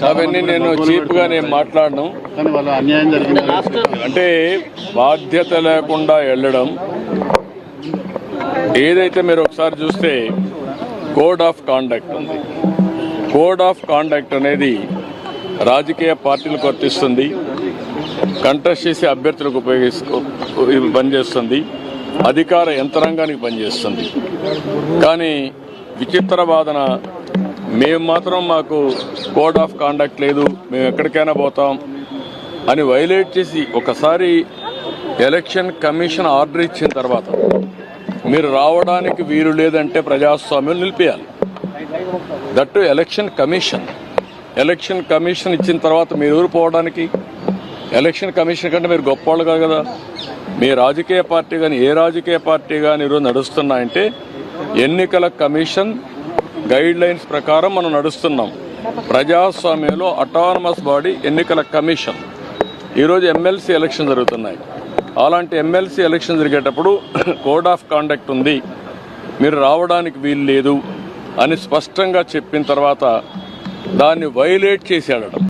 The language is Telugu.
అవన్నీ నేను చీప్గా నేను మాట్లాడను. కానీ వాళ్ళు అన్యాయం జరిగింది అంటే బాధ్యత లేకుండా వెళ్ళడం ఏదైతే మీరు ఒకసారి చూస్తే కోడ్ ఆఫ్ కాండక్ట్ ఉంది. కోడ్ ఆఫ్ కాండక్ట్ అనేది రాజకీయ పార్టీలకు వర్తిస్తుంది, కంటెస్ట్ చేసే అభ్యర్థులకు పనిచేస్తుంది, అధికార యంత్రాంగానికి పనిచేస్తుంది. కానీ విచిత్ర వాదన మేము మాత్రం మాకు కోడ్ ఆఫ్ కాండక్ట్ లేదు, మేము ఎక్కడికైనా పోతాం అని వైలేట్ చేసి ఒకసారి ఎలక్షన్ కమిషన్ ఆర్డర్ ఇచ్చిన తర్వాత మీరు రావడానికి వీలు లేదంటే ప్రజాస్వామ్యం నిలిపేయాలి. దట్టు ఎలక్షన్ కమిషన్ ఇచ్చిన తర్వాత మీరు ఊరు పోవడానికి ఎలక్షన్ కమిషన్ కంటే మీరు గొప్పవాళ్ళు కాదు కదా. మీ రాజకీయ పార్టీ కానీ ఏ రాజకీయ పార్టీ కానీ ఈరోజు నడుస్తున్నాయంటే ఎన్నికల కమిషన్ గైడ్ లైన్స్ ప్రకారం మనం నడుస్తున్నాం. ప్రజాస్వామ్యంలో అటానమస్ బాడీ ఎన్నికల కమిషన్. ఈరోజు ఎమ్మెల్సీ ఎలక్షన్ జరుగుతున్నాయి. అలాంటి ఎమ్మెల్సీ ఎలక్షన్ జరిగేటప్పుడు కోడ్ ఆఫ్ కాండక్ట్ ఉంది, మీరు రావడానికి వీలు లేదు అని స్పష్టంగా చెప్పిన తర్వాత దాన్ని వైలేట్ చేసి ఆడడం